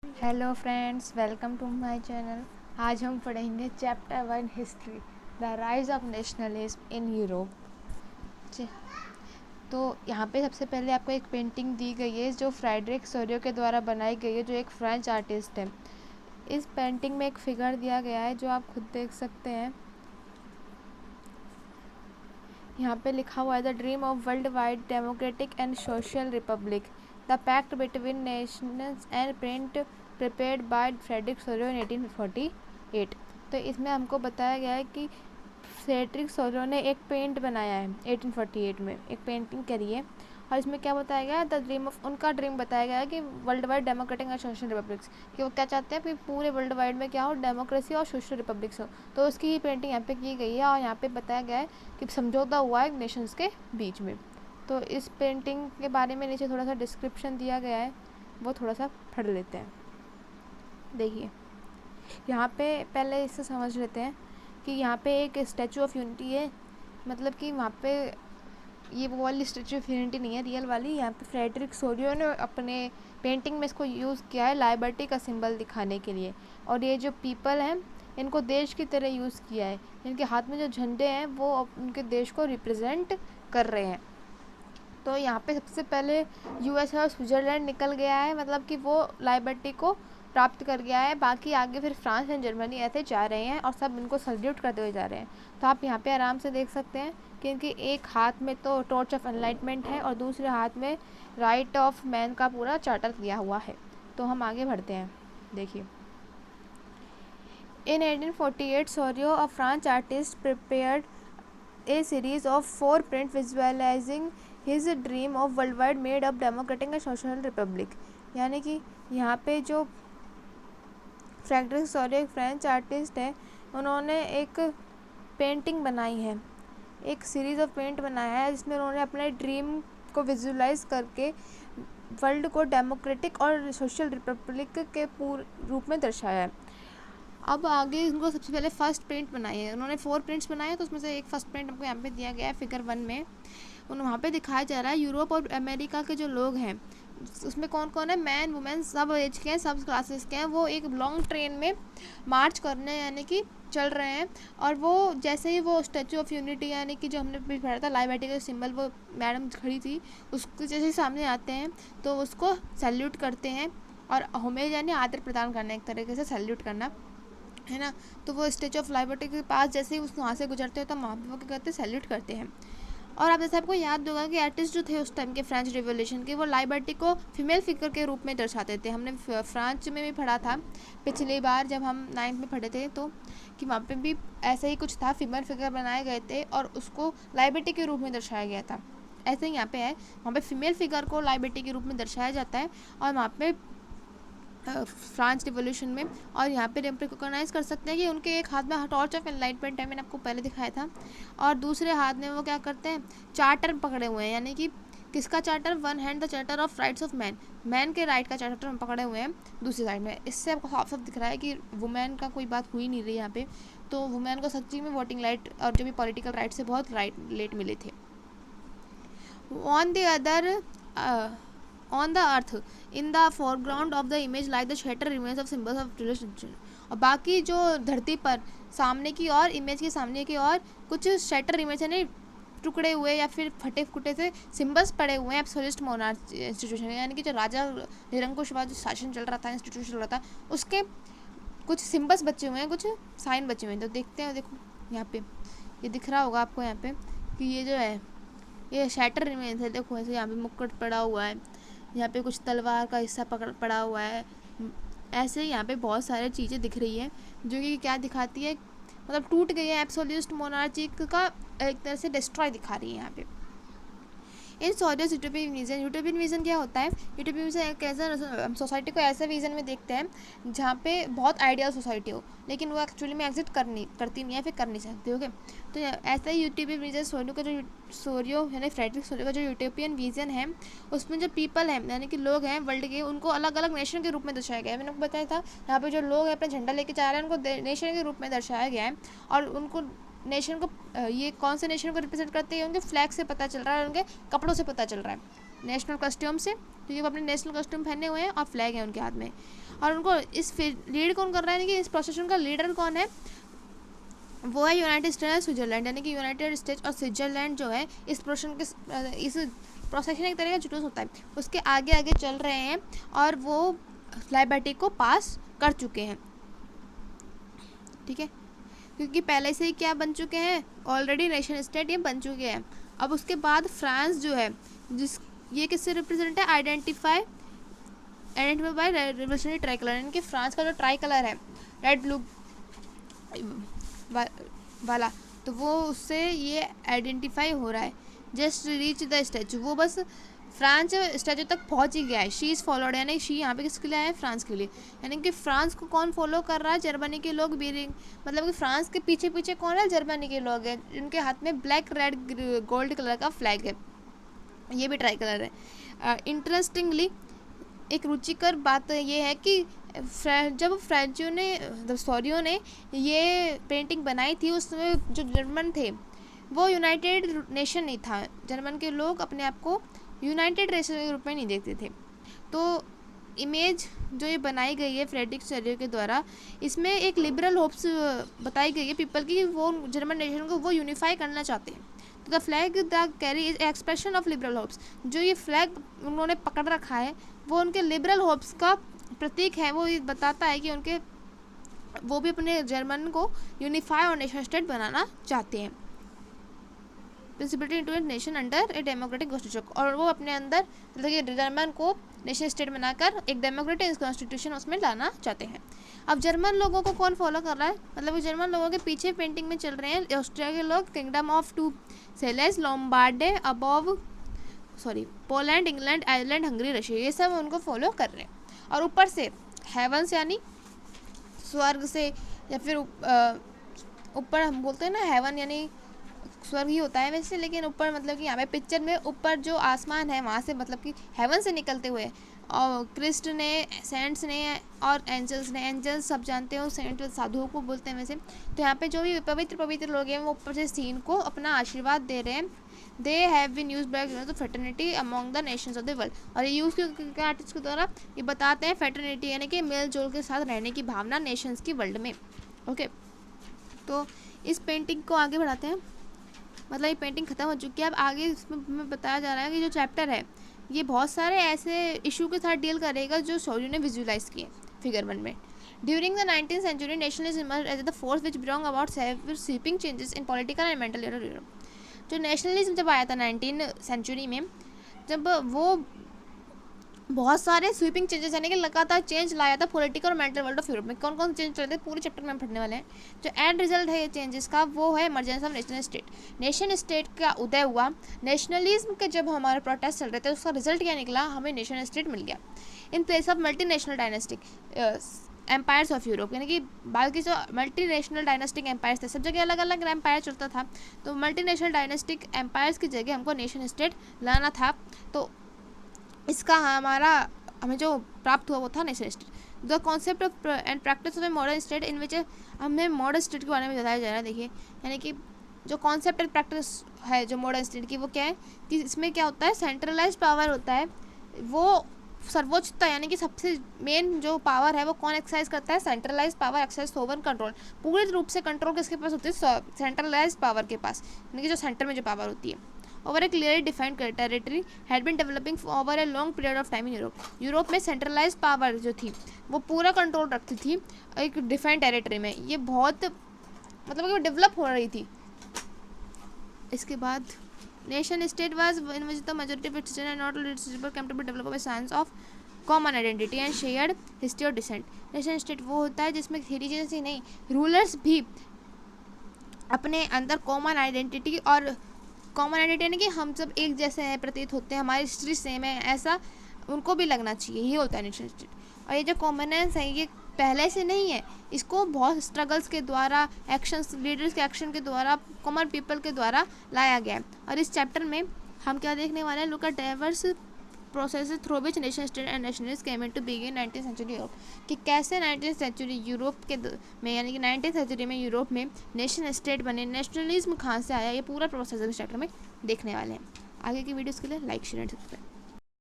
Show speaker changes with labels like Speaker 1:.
Speaker 1: Hello friends, welcome to my channel. आज हम पढ़ेंगे chapter 1 history, the rise of nationalism in Europe. तो यहाँ पे सबसे पहले आपको एक पेंटिंग दी गई है जो फ्रेडरिक सोरियो के द्वारा बनाई गई है, जो एक फ्रेंच आर्टिस्ट है। इस पेंटिंग में एक फिगर दिया गया है जो आप खुद देख सकते हैं। यहाँ पे लिखा हुआ है the dream of world wide democratic and social republic, the pact between nations and print prepared by Frederic Sorrieu in 1848। तो इसमें हमको बताया गया है कि फ्रेडरिक सोरियो ने एक पेंट बनाया है 1848 में, एक पेंटिंग करी है। और इसमें क्या बताया गया है, द ड्रीम ऑफ, उनका ड्रीम बताया गया है कि world wide democratic and social republics, कि वो क्या चाहते हैं कि पूरे वर्ल्ड वाइड में क्या हो, डेमोक्रेसी और सोशल रिपब्लिक्स हो। तो उसकी पेंटिंग यहाँ पे की गई है और यहाँ पे बताया गया है कि समझौता हुआ है नेशंस के बीच में। तो इस पेंटिंग के बारे में नीचे थोड़ा सा डिस्क्रिप्शन दिया गया है, वो थोड़ा सा पढ़ लेते हैं। देखिए, यहाँ पे पहले इससे समझ लेते हैं कि यहाँ पे एक स्टैचू ऑफ यूनिटी है, मतलब कि वहाँ पे ये वो वाली स्टैचू ऑफ यूनिटी नहीं है रियल वाली। यहाँ पे फ्रेडरिक सोरियो ने अपने पेंटिंग में इसको यूज़ किया है लाइबर्टी का सिंबल दिखाने के लिए। और ये जो पीपल हैं, इनको देश की तरह यूज़ किया है। इनके हाथ में जो झंडे हैं वो उनके देश को रिप्रेजेंट कर रहे हैं। तो यहाँ पे सबसे पहले यूएस और स्विट्ज़रलैंड निकल गया है, मतलब कि वो लाइबर्टी को प्राप्त कर गया है। बाकी आगे फिर फ्रांस एंड जर्मनी ऐसे जा रहे हैं और सब इनको सल्यूट करते हुए जा रहे हैं। तो आप यहाँ पे आराम से देख सकते हैं कि इनके एक हाथ में तो टॉर्च ऑफ एनलाइटमेंट है और दूसरे हाथ में राइट ऑफ मैन का पूरा चार्टर दिया हुआ है। तो हम आगे बढ़ते हैं। देखिए, इन 1848 Sorio a French artist prepared a series of 4 print visualizing his dream of worldwide made up democratic and social republic। यानी कि यहाँ पे जो फ्रेडरिक सोरियो एक फ्रेंच आर्टिस्ट है, उन्होंने एक पेंटिंग बनाई है, एक सीरीज़ ऑफ पेंट बनाया है जिसमें उन्होंने अपने ड्रीम को विजुलाइज करके वर्ल्ड को डेमोक्रेटिक और सोशल रिपब्लिक के रूप में दर्शाया है। अब आगे उनको सबसे पहले फर्स्ट प्रिंट बनाई है, उन्होंने 4 प्रिंट्स बनाए हैं। तो उसमें से एक फर्स्ट प्रिंट हमको यहाँ पे दिया गया है फिगर 1 में। वहाँ पे दिखाया जा रहा है यूरोप और अमेरिका के जो लोग हैं, उसमें कौन कौन है, मैन वुमेन सब एज के हैं, सब क्लासेस के हैं। वो एक लॉन्ग ट्रेन में मार्च करने यानी कि चल रहे हैं। और वो जैसे ही वो स्टैचू ऑफ यूनिटी यानी कि जो हमने भी पढ़ा था लाइबर्टी का सिंबल, वो मैडम खड़ी थी, उसके जैसे ही सामने आते हैं तो उसको सैल्यूट करते हैं। और होमेज यानी आदर प्रदान करना, एक तरीके से सैल्यूट करना है ना। तो वो स्टैचू ऑफ लाइबर्टी के पास जैसे ही उस वहाँ से गुजरते हैं तो वहाँ पे वो क्या करते हैं, सैल्यूट करते हैं। और आप जैसे आपको याद होगा कि आर्टिस्ट जो थे उस टाइम के फ्रेंच रिवॉल्यूशन के, वो लाइबर्टी को फीमेल फिगर के रूप में दर्शाते थे। हमने फ्रांस में भी पढ़ा था पिछली बार जब हम 9th में पढ़े थे, तो कि वहाँ पे भी ऐसा ही कुछ था, फीमेल फिगर बनाए गए थे और उसको लाइबर्टी के रूप में दर्शाया गया था। ऐसे ही यहाँ पे है, वहाँ पे फीमेल फिगर को लाइबर्टी के रूप में दर्शाया जाता है। और वहाँ पे फ्रांस रिवॉल्यूशन में, और यहाँ पे रिकॉग्नाइज कर सकते हैं कि उनके एक हाथ में टॉर्च ऑफ एनलाइटमेंट है, मैंने आपको पहले दिखाया था, और दूसरे हाथ में वो क्या करते हैं, चार्टर पकड़े हुए हैं। यानी कि किसका charter, one hand the charter of rights of man, man के राइट का चार्टर पकड़े हुए हैं दूसरी साइड में। इससे आपको साफ साफ दिख रहा है कि वुमेन का कोई बात हुई नहीं रही यहाँ पे। तो वुमेन को सच्ची में वोटिंग राइट और जो भी पॉलिटिकल राइट से बहुत लेट मिले थे। On the other on the earth in the foreground of the image like the shattered remains of symbols of religion। और बाकी जो धरती पर सामने की और इमेज के सामने की और कुछ शैटर इमेज यानी टुकड़े हुए या फिर फटे फुटे से सिम्बल्स पड़े हुए हैं एब्सोल्यूट मोनार्च इंस्टीट्यूशन, यानी कि जो राजा निरंकुशवाद जो शासन चल रहा था, इंस्टीट्यूशन चल रहा था, उसके कुछ सिम्बल्स बचे हुए हैं, कुछ साइन बचे हुए हैं। तो देखते हैं, देखो यहाँ पे ये दिख रहा होगा आपको यहाँ पे कि ये जो है ये शैटर इमेज है। देखो ऐसे यहाँ पे मुकुट पड़ा हुआ है, यहाँ पे कुछ तलवार का हिस्सा पड़ा हुआ है। ऐसे यहाँ पे बहुत सारी चीज़ें दिख रही है जो कि क्या दिखाती है, मतलब टूट गई है एब्सोल्यूट मोनार्ची का, एक तरह से डिस्ट्रॉय दिखा रही है यहाँ पे। इन सॉरियस यूटोपियन विजन, यूटोपियन विजन क्या होता है, यूटोपियन विजन एक ऐसा सोसाइटी को ऐसे विजन में देखते हैं जहाँ पे बहुत आइडियल सोसाइटी हो, लेकिन वो एक्चुअली में एग्जिस्ट करती नहीं है, फिर कर नहीं सकती। ओके, तो ऐसा ही यूटोपियन विजन सोरियो यानी फ्रेडरिक सोरियो का जो यूटोपियन विजन है, उसमें जो पीपल हैं यानी कि लोग हैं वर्ल्ड के, उनको अलग अलग नेशन के रूप में दर्शाया गया है। मैंने आपको बताया था यहाँ पे जो लोग हैं अपना झंडा लेके जा रहे हैं उनको नेशन के रूप में दर्शाया गया है। और उनको नेशन को, ये कौन से नेशन को रिप्रेजेंट करते हैं उनके फ्लैग से पता चल रहा है, उनके कपड़ों से पता चल रहा है। नेशनल कस्ट्यूम से, क्योंकि वो अपने नेशनल कस्ट्यूम पहने हुए हैं और फ्लैग है उनके हाथ में। और उनको इस लीड कौन कर रहा है, यानी कि इस प्रोसेशन का लीडर कौन है, वो है यूनाइटेड स्टेट्स और स्विट्जरलैंड। यानी कि यूनाइटेड स्टेट्स और स्विट्जरलैंड जो है इस प्रोसेशन एक तरह का जुलूस होता है, उसके आगे आगे चल रहे हैं और वो लाइबर्टी को पास कर चुके हैं। ठीक है, क्योंकि पहले से ही क्या बन चुके हैं, ऑलरेडी नेशन स्टेट ये बन चुके हैं। अब उसके बाद फ्रांस जो है, जिस ये किससे रिप्रेजेंट है, identify bye revolutionary try colour, यानी कि फ्रांस का जो ट्राई कलर है रेड ब्लू वाला, तो वो उससे ये आइडेंटिफाई हो रहा है। जस्ट रीच द स्टैचू, वो बस फ्रांस स्टैचू तक पहुंच ही गया है। शी इज़ फॉलोड, यानी शी यहाँ पे किसके लिए आया है, फ्रांस के लिए। यानी कि फ्रांस को कौन फॉलो कर रहा है, जर्मनी के लोग बीरिंग, मतलब कि फ्रांस के पीछे पीछे कौन है, जर्मनी के लोग हैं, जिनके हाथ में ब्लैक रेड गोल्ड कलर का फ्लैग है, ये भी ट्राई कलर है। इंटरेस्टिंगली एक रुचिकर बात ये है कि जब फ्रेंचों ने सॉरियों ने ये पेंटिंग बनाई थी, उसमें जो जर्मन थे वो यूनाइटेड नेशन नहीं था। जर्मन के लोग अपने आप को यूनाइटेड नेशन के रूप में नहीं देखते थे। तो इमेज जो ये बनाई गई है फ्रेडरिक सॉरियो के द्वारा, इसमें एक लिबरल होप्स बताई गई है पीपल की, वो जर्मन नेशन को वो यूनिफाई करना चाहते हैं। तो the flag the carry is expression of liberal hopes, जो ये फ्लैग उन्होंने पकड़ रखा है वो उनके लिबरल होप्स का प्रतीक है। वो ये बताता है कि उनके वो भी अपने जर्मन को यूनिफाई और नेशन स्टेट बनाना चाहते हैं। Principality into a nation under a democratic constitution, और वो अपने अंदर मतलब जर्मन को नेशन स्टेट बनाकर एक डेमोक्रेटिक कॉन्स्टिट्यूशन उसमें लाना चाहते हैं। अब जर्मन लोगों को कौन फॉलो कर रहा है, मतलब जर्मन लोगों के पीछे पेंटिंग में चल रहे हैं ऑस्ट्रिया के लोग, kingdom of two Sicilies, Lombardy, above Poland, England, Ireland, Hungary, Russia, ये सब उनको फॉलो कर रहे हैं। और ऊपर से हेवंस यानी स्वर्ग से, या फिर ऊपर हम बोलते हैं ना हेवन यानी स्वर्ग ही होता है वैसे, लेकिन ऊपर मतलब कि यहाँ पे पिक्चर में ऊपर जो आसमान है वहाँ से मतलब कि हेवन से निकलते हुए, और क्रिस्ट ने, सेंट्स ने और एंजल्स ने, एंजल्स सब जानते हो सेंट साधुओं को बोलते हैं वैसे, तो यहाँ पे जो भी पवित्र लोग हैं वो ऊपर से सीन को अपना आशीर्वाद दे रहे हैं। They have been used by the fraternity among the nations of the world, और ये यूज़ के आर्टिस्ट के द्वारा ये बताते हैं फ्रेटर्निटी यानी कि मेल जोल के साथ रहने की भावना नेशंस की वर्ल्ड में। ओके, तो इस पेंटिंग को आगे बढ़ाते हैं। मतलब ये पेंटिंग ख़त्म हो चुकी है, अब आगे इसमें बताया जा रहा है कि जो चैप्टर है ये बहुत सारे ऐसे इशू के साथ डील करेगा जो सॉरियो ने विजुलाइज किए फिगर 1 में। During the 19th century nationalism emerged as the force which brought about several sweeping changes in political and mental Europe. जो नेशनलिज्म जब आया था 19th century में, जब वो बहुत सारे स्वीपिंग चेंजेस यानी कि लगातार चेंज लाया था पॉलिटिकल और मेंटल वर्ल्ड ऑफ यूरोप में। कौन कौन चेंज चल रहे थे पूरे चैप्टर में हम पढ़ने वाले हैं। जो एंड रिजल्ट है ये चेंजेस का वो है emergence of national state. Nation state का उदय हुआ, नेशनलिज्म के जब हमारे प्रोटेस्ट चल रहे थे उसका रिजल्ट क्या निकला, हमें नेशन स्टेट मिल गया in place of multi national dynastic empires of Europe. यानी कि बाकी जो मल्टी नेशनल डायनेस्टिक एम्पायर्स थे, सब जगह अलग अलग एम्पायर चलता था, तो मल्टी नेशनल डायनेस्टिक एम्पायर्स की जगह हमको नेशन स्टेट लाना था। तो इसका हमें जो प्राप्त हुआ वो था nation state. The concept of and practice of a modern state in which हमें मॉडर्न स्टेट के बारे में बताया जा रहा है। देखिए, यानी कि जो कॉन्सेप्ट एंड प्रैक्टिस है जो मॉडर्न स्टेट की, वो क्या है कि इसमें क्या होता है, सेंट्रलाइज्ड पावर होता है, वो सर्वोच्चता यानी कि सबसे मेन जो पावर है वो कौन एक्सरसाइज करता है, centralised power exercise over control. पूरी रूप से कंट्रोल किसके पास होती है, सेंट्रलाइज्ड पावर के पास, यानी कि जो सेंटर में जो पावर होती है। Over a clearly defined territory had been developing over a long period of time in Europe. Europe में सेंट्रलाइज्ड पावर जो थी वो पूरा कंट्रोल रखती थी एक डिफाइंड टेरिटरी में, ये बहुत मतलब कि डेवलप हो रही थी। इसके बाद nation state was in which the majority of its citizen not responsible came to be develop by science of common identity and shared history और डिसेंट। नेशन स्टेट वो होता है जिसमें थ्योरी जैसी नहीं, रूलर्स भी अपने अंदर कॉमन आइडेंटिटी और कॉमन आइडेंटिटी यानी कि हम सब एक जैसे हैं प्रतीत होते हैं, हमारी हिस्ट्री सेम है, ऐसा उनको भी लगना चाहिए, ये होता है नेशन स्टेट। और ये जो कॉमनेंस है ये पहले से नहीं है, इसको बहुत स्ट्रगल्स के द्वारा, एक्शंस, लीडर्स के एक्शन के द्वारा, कॉमन पीपल के द्वारा लाया गया है। और इस चैप्टर में हम क्या देखने वाले हैं, look at diverse process through which nation state and nationalism came into being in 19th century Europe, कि कैसे 19th century यूरोप के में यानी कि 19th century में यूरोप में नेशन स्टेट बने, नेशनलिज्म कहाँ से आया, ये पूरा प्रोसेस इस चैप्टर में देखने वाले हैं। आगे की वीडियोस के लिए लाइक शेयर एंड सब्सक्राइब।